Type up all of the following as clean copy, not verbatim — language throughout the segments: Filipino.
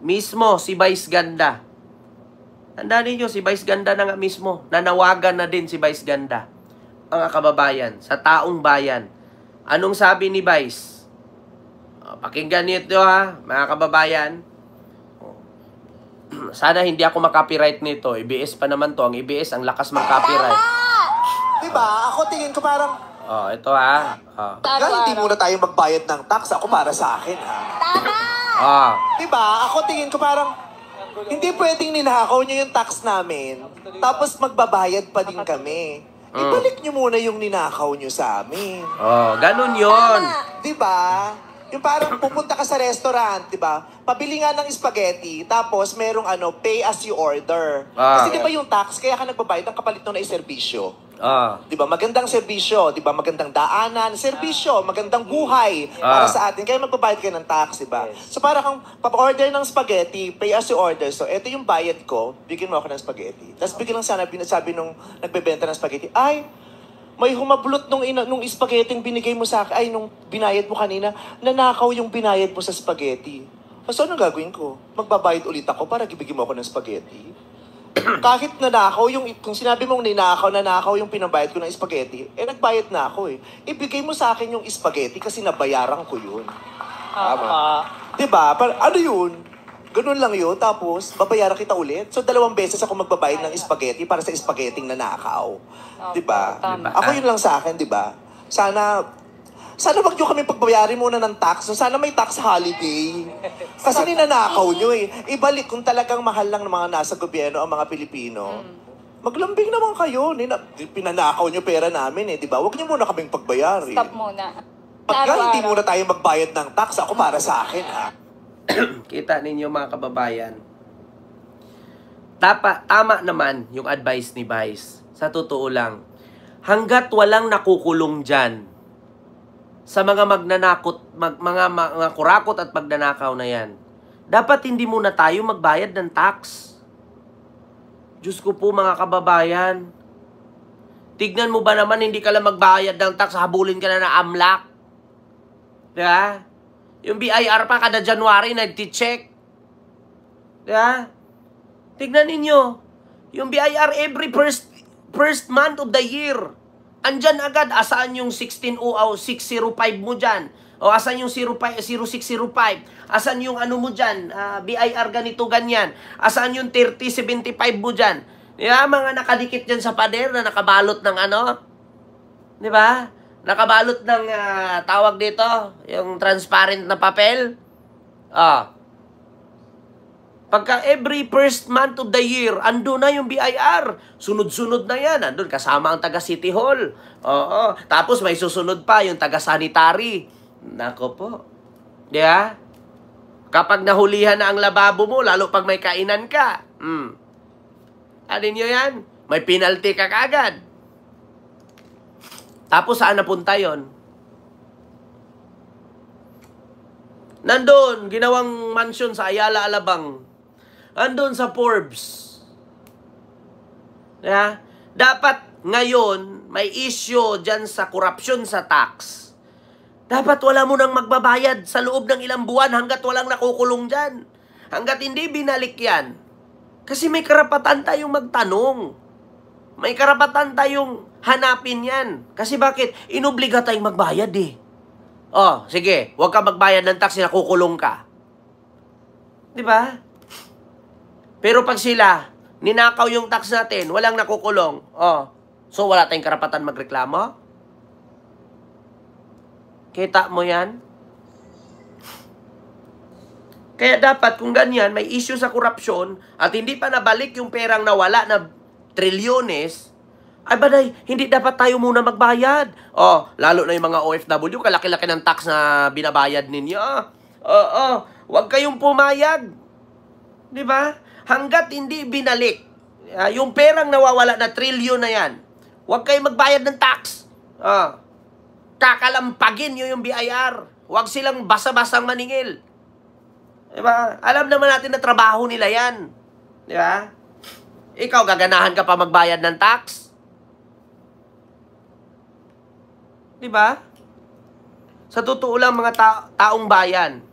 Mismo si Vice Ganda. Tandaan ninyo, si Vice Ganda na nga mismo. Nanawagan na din si Vice Ganda. Mga kababayan, sa taong bayan. Anong sabi ni Vice? Pakinggan nito mga kababayan. Sana hindi ako makopyright nito. EBS pa naman to. Ang EBS, ang lakas mag-copyright. Diba? Ako tingin ko parang... Ito hindi muna tayo magbayad ng tax. Ako para sa akin, Tama! Diba? Ako tingin ko parang... Hindi pwedeng ninakaw nyo yung tax namin, tapos magbabayad pa din kami. Ibalik nyo muna yung ninakaw nyo sa amin. Ganun yun. Diba? Yung parang pupunta ka sa restaurant, diba? Pabili nga ng spaghetti, tapos merong pay as you order. Kasi diba yung tax, kaya ka nagbabayad ang kapalit nung na serbisyo. Diba? Magandang serbisyo, diba? Magandang daanan, serbisyo, magandang buhay para sa atin. Kaya magbabayad ka ng tax, diba? So para kang papa-order ng spaghetti, pay as you order. So eto yung bayad ko, bigyan mo ako ng spaghetti. Tapos bigyan lang sana, sabi nung nagbebenta ng spaghetti, ay, may humablot nung spaghetti binigay mo sa akin, ay, nung binayad mo kanina, nanakaw yung binayad mo sa spaghetti. So anong gagawin ko? Magbabayad ulit ako para ibigay mo ako ng spaghetti? Kahit nanakaw kung sinabi mong nanakaw yung pinabayad ko ng spaghetti, nagbayad na ako Ibigay mo sa akin yung spaghetti kasi nabayaran ko yun. Tama. Diba? Ano yun? Ganun lang yun. Tapos, babayaran kita ulit. So, 2 beses ako magbabayad ng spaghetti para sa spaghetti na nanakaw. Diba? Ako yun lang sa akin, diba? Sana wag nyo kami pagbayarin muna ng tax. Sana may tax holiday. Kasi ninanakaw nyo Ibalik kung talagang mahal lang ng mga nasa gobyerno ang mga Pilipino. Maglambing naman kayo. Pinanakaw nyo pera namin Diba? Wag nyo muna kaming pagbayarin. Stop muna. Pagka hindi muna tayo magbayad ng tax, ako para sa akin Kita ninyo mga kababayan. Tama naman yung advice ni Vice. Sa totoo lang. Hanggat walang nakukulong dyan, sa mga mga kurakot at magnanakaw na yan, dapat hindi muna tayo magbayad ng tax. Diyos ko po mga kababayan. Tignan mo ba naman hindi ka lang magbayad ng tax, habulin ka na ng AMLAC. Diba? Yung BIR pa kada January nagti-check. Diba? Tignan ninyo. Yung BIR every first month of the year. Andyan agad, asaan yung 605 mo dyan? O asan yung 0605? Asan yung ano mo dyan? BIR ganito, ganyan. Asan yung 3075 mo dyan? Diba? Mga nakadikit dyan sa pader na nakabalot ng Diba? Nakabalot ng tawag dito, yung transparent na papel. Pagka every first month of the year, ando na yung BIR. Sunod-sunod na yan. Andun, kasama ang taga-City Hall. Tapos may susunod pa, yung taga-sanitary. Nako po. Diba? Kapag nahulihan na ang lababo mo, lalo pag may kainan ka. Alin nyo yan? May penalty ka kaagad. Tapos saan napunta yon? Nandun, ginawang mansion sa Ayala, Alabang. Andun sa Forbes. Yeah? Dapat ngayon, may issue dyan sa korupsyon sa tax. Dapat wala mo nang magbabayad sa loob ng ilang buwan hanggat walang nakukulong dyan. Hanggat hindi binalik yan. Kasi may karapatan tayong magtanong. May karapatan tayong hanapin yan. Kasi bakit? Inobliga tayong magbayad sige, huwag ka magbayad ng tax, nakukulong ka. Diba? Pero pag sila, ninakaw yung tax natin, walang nakukulong. So wala tayong karapatan magreklamo? Kita mo yan? Kaya dapat kung ganyan, may issue sa korupsyon at hindi pa nabalik yung perang nawala na trilyones, ay baday, hindi dapat tayo muna magbayad. Lalo na yung mga OFW, kalaki-laki ng tax na binabayad ninyo. Huwag kayong pumayag. Di ba? Hanggat hindi binalik, yung perang nawawala na trilyon na yan, huwag kayong magbayad ng tax. Kakalampagin nyo yung BIR. Huwag silang basa-basang maningil. Diba? Alam naman natin na trabaho nila yan. Diba? Ikaw, gaganahan ka pa magbayad ng tax? Diba? Sa totoo lang mga taong bayan,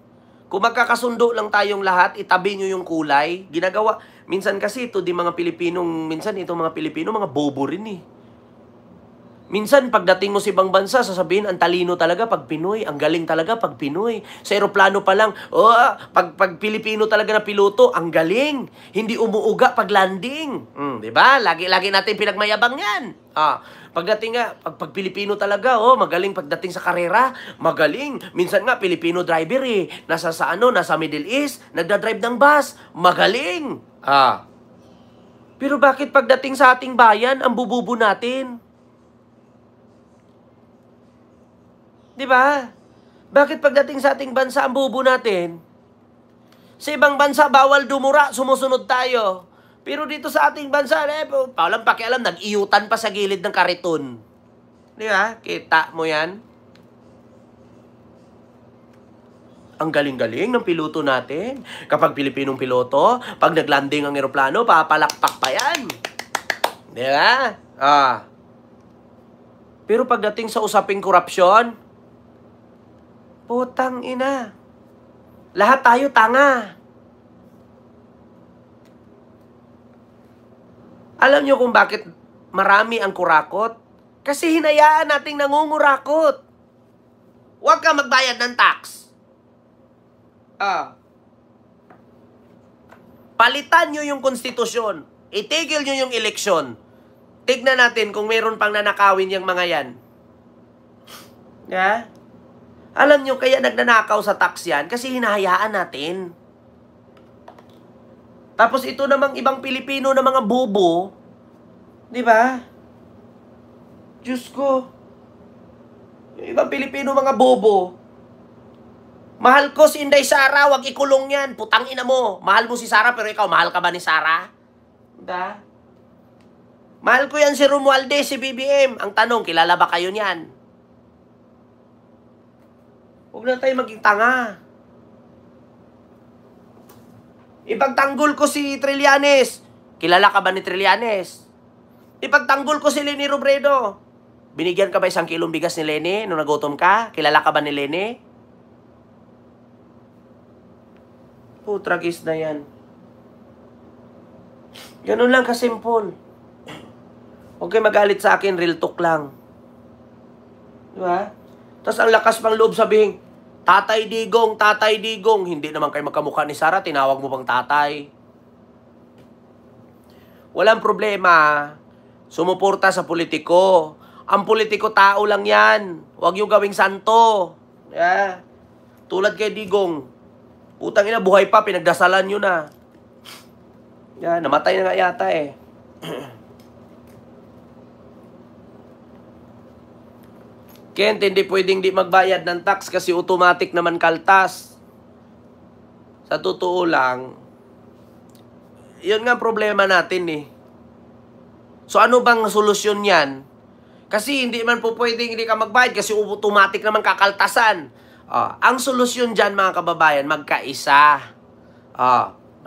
Kung magkakasundo lang tayong lahat, itabi nyo yung kulay. Ginagawa. Minsan kasi ito, minsan itong mga Pilipino, mga bobo rin eh. Minsan, pagdating mo sa ibang bansa, sasabihin, ang talino talaga pag Pinoy, ang galing talaga pag Pinoy. Sa aeroplano pa lang, pag Pilipino talaga na piloto, ang galing. Hindi umuuga pag landing. Diba? Lagi natin pinagmayabang yan. Pagdating nga, pag Pilipino talaga, magaling pagdating sa karera, magaling. Minsan nga, Pilipino driver eh. Nasa Middle East, nagdadrive ng bus, magaling. Pero bakit pagdating sa ating bayan, ang bububo natin? Di ba? Bakit pagdating sa ating bansa ang bubo natin? Sa ibang bansa, bawal dumura, sumusunod tayo. Pero dito sa ating bansa, walang pakialam, nag-iyutan pa sa gilid ng kariton. Di ba? Kita mo yan? Ang galing-galing ng piloto natin. Kapag Pilipinong piloto, pag naglanding ang eroplano, papalakpak pa yan. Di ba? Pero pagdating sa usaping korupsyon, putang ina. Lahat tayo tanga. Alam nyo kung bakit marami ang kurakot? Kasi hinayaan nating nangungurakot. Huwag ka magbayad ng tax. Palitan nyo yung konstitusyon. Itigil nyo yung eleksyon. Tignan natin kung meron pang nanakawin yung mga yan. Yeah? Alam nyo, kaya nagnanakaw sa tax yan kasi hinahayaan natin. Tapos ito namang ibang Pilipino na mga bobo, di ba? Diyos ko. Yung ibang Pilipino mga bobo. Mahal ko si Inday Sara, wag ikulong yan. Putang ina mo. Mahal mo si Sara pero ikaw, mahal ka ba ni Sara? Diba? Mahal ko yan si Romualdez, si BBM. Ang tanong, kilala ba kayo niyan? Huwag na tayo maging tanga. Ipagtanggol ko si Trillanes. Kilala ka ba ni Trillanes? Ipagtanggol ko si Leni Robredo. Binigyan ka ba 1 kilong bigas ni Leni nung nagutom ka? Kilala ka ba ni Leni? Putragis na yan. Ganun lang kasimple. Huwag kayo magalit sa akin, real talk lang. Diba? Tapos ang lakas pang loob sabihin, Tatay Digong, Tatay Digong. Hindi naman kayo magkamukha ni Sara, tinawag mo pang tatay. Walang problema. Sumuporta sa politiko. Ang politiko tao lang yan. Huwag yung gawing santo. Yeah. Tulad kay Digong. Putang ina, buhay pa, pinagdasalan nyo na. Yeah, namatay na nga yata eh. Kent, hindi pwedeng di magbayad ng tax kasi automatic naman kaltas. Sa totoo lang, yun nga problema natin eh. So ano bang solusyon yan? Kasi hindi man po pwedeng hindi ka magbayad kasi automatic naman kakaltasan. Ang solusyon dyan mga kababayan, magkaisa.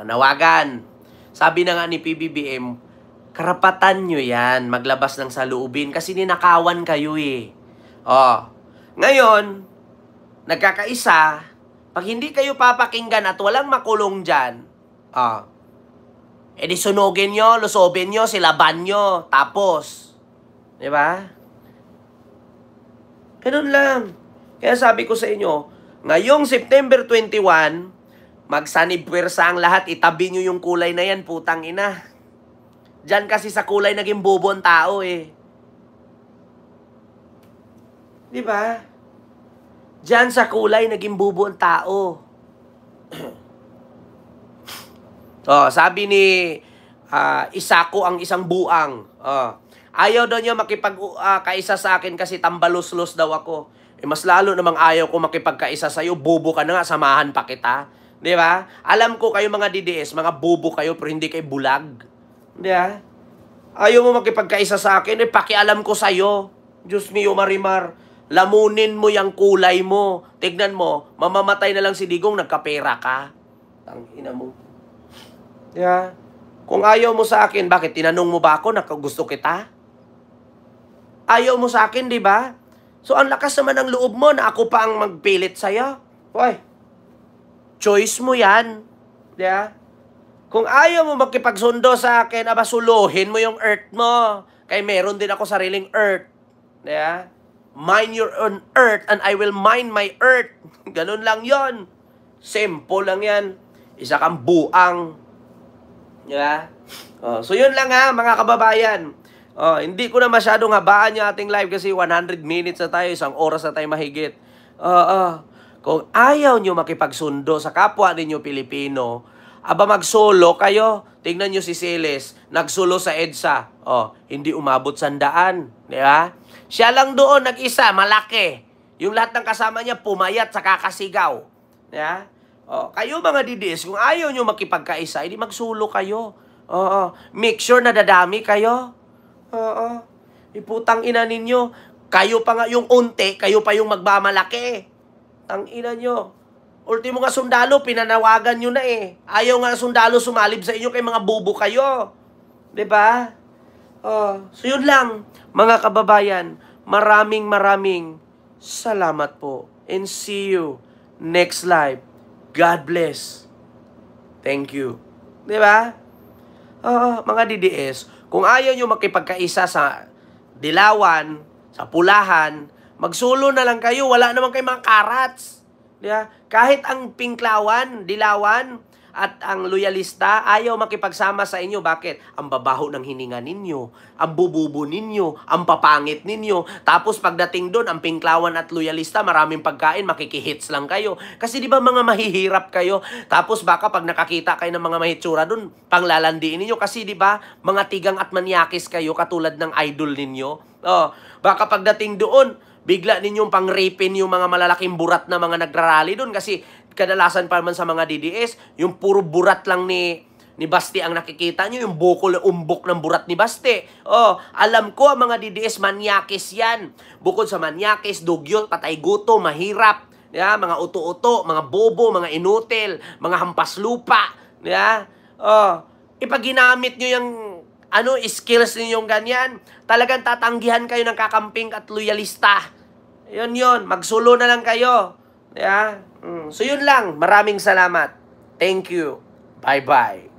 Manawagan. Sabi na nga ni PBBM, karapatan nyo yan, maglabas ng saloobin kasi ninakawan kayo eh. Ngayon, nagkakaisa, pag hindi kayo papakinggan at walang makulong dyan, edi sunugin nyo, lusobin nyo, silaban nyo, tapos. Diba? Ganun lang. Kaya sabi ko sa inyo, ngayong September 21, magsanib pwersa ang lahat, itabi nyo yung kulay na yan, putang ina. Diyan kasi sa kulay naging bobo ang tao eh. Diba? Diyan sa kulay, naging bubo ang tao. Sabi ni Isako ang isang buang. Ayaw daw niya makipagkaisa sa akin kasi tambalos-los daw ako. Mas lalo namang ayaw ko makipagkaisa sa'yo. Bobo ka na nga, samahan pa kita. Diba? Alam ko kayo mga DDS, mga bobo kayo pero hindi kayo bulag. Diba? Ayaw mo makipagkaisa sa akin, pakialam ko sa'yo. Diyos mio, Marimar. Lamunin mo yung kulay mo. Tignan mo, mamamatay na lang si Digong, nagkapera ka. Tangina mo. Yeah. Kung ayaw mo sa akin, bakit tinanong mo ba ako na gusto kita? Ayaw mo sa akin, di ba? So, ang lakas naman ng loob mo na ako pa ang magpilit sa'yo. Hoy, choice mo yan. Yeah? Kung ayaw mo makipagsundo sa akin, aba suluhin mo yung earth mo. Kaya meron din ako sariling earth. Yeah? Mine your own earth and I will mine my earth. Ganun lang yon. Simple lang yan. Isa kang buang. Yeah? So yun lang ha, mga kababayan. Hindi ko na masyadong habaan yung ating live kasi 100 minutes na tayo, 1 oras na tayo mahigit. Kung ayaw nyo makipagsundo sa kapwa ninyo Pilipino, aba magsolo kayo. Tingnan nyo si Siles, nagsulo sa EDSA. Hindi umabot 100. Di ba? Siya lang doon, nag-isa, malaki. Yung lahat ng kasama niya, pumayat sa kakasigaw. Yeah? Kayo mga DDS, kung ayaw nyo makipagkaisa, hindi magsulo kayo. Make sure na dadami kayo. Iputang ina ninyo. Kayo pa nga yung unti, kayo pa yung magmamalaki. Tang ina nyo. Ultimo nga sundalo, pinanawagan nyo na eh. Ayaw nga sundalo sumalib sa inyo kay mga bubo kayo. Diba? So yun lang, mga kababayan. Maraming salamat po. And see you next live. God bless. Thank you. Diba? Mga DDS, kung ayaw nyo makipagkaisa sa dilawan, sa pulahan, magsulo na lang kayo. Wala naman kayo mga karats. Diba? Kahit ang pinklawan, dilawan, at ang loyalista, ayaw makipagsama sa inyo. Bakit? Ang babaho ng hininga ninyo, ang bububo ninyo, ang papangit ninyo. Tapos pagdating doon, ang pinklawan at loyalista, maraming pagkain, makikihits lang kayo. Kasi di ba mga mahihirap kayo? Tapos baka pag nakakita kayo ng mga mahitsura doon, panglalandiin ninyo. Kasi di ba, mga tigang at manyakis kayo, katulad ng idol ninyo. Baka pagdating doon, bigla ninyong pang-rapin yung mga malalaking burat na mga nagrarally doon. Kasi kadalasan pa naman sa mga DDS, yung puro burat lang ni Basti ang nakikita nyo, yung bukol umbok ng burat ni Basti. Alam ko ang mga DDS, manyakis yan. Bukod sa manyakis, dugyot, patay guto, mahirap. Yeah? Mga uto-uto, mga bobo, mga inutil, mga hampas lupa. Yeah? Ipag ginamit nyo yung skills ninyong ganyan, talagang tatanggihan kayo ng kakamping at loyalista. Yun, magsulo na lang kayo. Yeah? So yun lang, maraming salamat. Thank you. Bye-bye.